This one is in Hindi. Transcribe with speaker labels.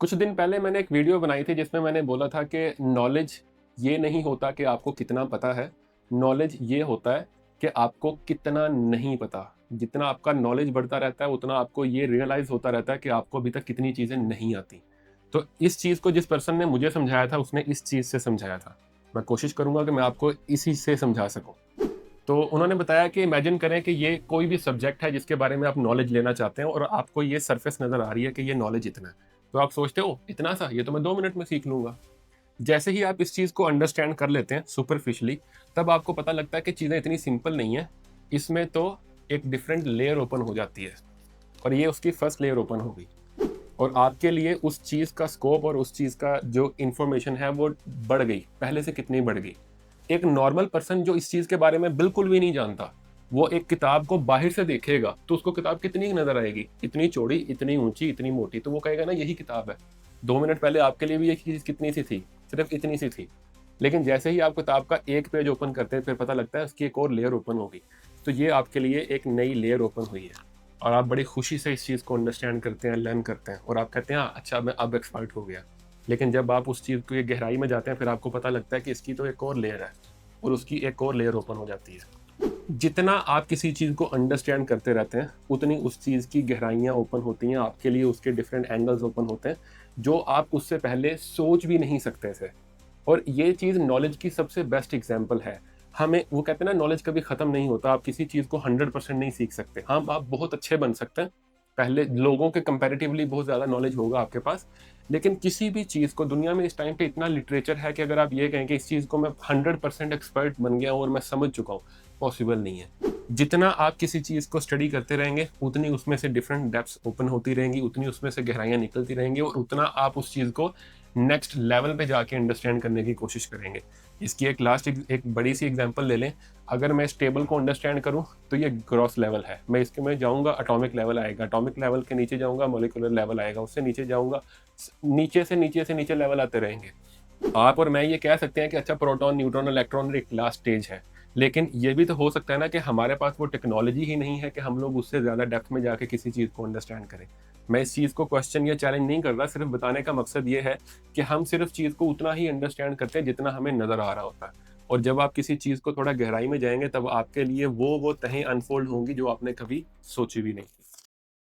Speaker 1: कुछ दिन पहले मैंने एक वीडियो बनाई थी जिसमें मैंने बोला था कि नॉलेज ये नहीं होता कि आपको कितना पता है। नॉलेज ये होता है कि आपको कितना नहीं पता। जितना आपका नॉलेज बढ़ता रहता है उतना आपको ये रियलाइज़ होता रहता है कि आपको अभी तक कितनी चीज़ें नहीं आती। तो इस चीज़ को जिस पर्सन ने मुझे समझाया था उसने इस चीज़ से समझाया था। मैं कोशिश करूँगा कि मैं आपको इसी से समझा सकूँ। तो उन्होंने बताया कि इमेजिन करें कि ये कोई भी सब्जेक्ट है जिसके बारे में आप नॉलेज लेना चाहते हैं और आपको ये सरफेस नज़र आ रही है कि ये नॉलेज इतना है। तो आप सोचते हो इतना सा, ये तो मैं 2 मिनट में सीख लूँगा। जैसे ही आप इस चीज़ को अंडरस्टैंड कर लेते हैं सुपरफिशियली, तब आपको पता लगता है कि चीज़ें इतनी सिंपल नहीं है। इसमें तो एक डिफरेंट लेयर ओपन हो जाती है और ये उसकी फर्स्ट लेयर ओपन हो गई और आपके लिए उस चीज़ का स्कोप और उस चीज़ का जो इन्फॉर्मेशन है वो बढ़ गई, पहले से कितनी बढ़ गई। एक नॉर्मल पर्सन जो इस चीज़ के बारे में बिल्कुल भी नहीं जानता, वो एक किताब को बाहर से देखेगा तो उसको किताब कितनी नज़र आएगी, इतनी चौड़ी, इतनी ऊँची, इतनी मोटी, तो वो कहेगा ना यही किताब है। 2 मिनट पहले आपके लिए भी ये चीज़ कितनी सी थी, सिर्फ़ इतनी सी थी। लेकिन जैसे ही आप किताब का एक पेज ओपन करते हैं, फिर पता लगता है उसकी एक और लेयर ओपन हो गई। तो ये आपके लिए एक नई लेयर ओपन हुई है और आप बड़ी खुशी से इस चीज़ को अंडरस्टैंड करते हैं, लर्न करते हैं और आप कहते हैं हाँ, अच्छा मैं अब एक्सपर्ट हो गया। लेकिन जब आप उस चीज़ की गहराई में जाते हैं, फिर आपको पता लगता है कि इसकी तो एक और लेयर है और उसकी एक और लेयर ओपन हो जाती है। जितना आप किसी चीज़ को अंडरस्टैंड करते रहते हैं, उतनी उस चीज़ की गहराइयाँ ओपन होती हैं, आपके लिए उसके डिफरेंट एंगल्स ओपन होते हैं, जो आप उससे पहले सोच भी नहीं सकते थे। और ये चीज़ नॉलेज की सबसे बेस्ट एग्जांपल है। हमें वो कहते हैं ना नॉलेज कभी ख़त्म नहीं होता, आप किसी चीज़ को 100% नहीं सीख सकते। हाँ, आप बहुत अच्छे बन सकते हैं, पहले लोगों के कंपैरेटिवली बहुत ज़्यादा नॉलेज होगा आपके पास, लेकिन किसी भी चीज़ को दुनिया में इस टाइम पे इतना लिटरेचर है कि अगर आप ये कहें कि इस चीज़ को मैं 100% एक्सपर्ट बन गया हूँ और मैं समझ चुका हूँ, पॉसिबल नहीं है। जितना आप किसी चीज़ को स्टडी करते रहेंगे, उतनी उसमें से डिफरेंट डेप्थ्स ओपन होती रहेंगी, उतनी उसमें से गहराइयाँ निकलती रहेंगी और उतना आप उस चीज़ को नेक्स्ट लेवल पे जाके अंडरस्टैंड करने की कोशिश करेंगे। इसकी एक लास्ट एक बड़ी सी एग्जांपल ले लें, अगर मैं इस टेबल को अंडरस्टैंड करूँ, तो ये ग्रॉस लेवल है। मैं इसके में जाऊँगा एटॉमिक लेवल आएगा, एटॉमिक लेवल के नीचे जाऊँगा मॉलिक्यूलर लेवल आएगा, उससे नीचे जाऊँगा नीचे से नीचे लेवल आते रहेंगे। आप और मैं ये कह सकते हैं कि अच्छा प्रोटॉन, न्यूट्रॉन, इलेक्ट्रॉन एक लास्ट स्टेज है। लेकिन ये भी तो हो सकता है ना कि हमारे पास वो टेक्नोलॉजी ही नहीं है कि हम लोग उससे ज़्यादा डेप्थ में जाके किसी चीज़ को अंडरस्टैंड करें। मैं इस चीज़ को क्वेश्चन या चैलेंज नहीं कर रहा, सिर्फ़ बताने का मकसद ये है कि हम सिर्फ़ चीज़ को उतना ही अंडरस्टैंड करते हैं जितना हमें नज़र आ रहा होता है। और जब आप किसी चीज़ को थोड़ा गहराई में जाएँगे तब आपके लिए वो तहें अनफ़ोल्ड होंगी जो आपने कभी सोची भी नहीं थी।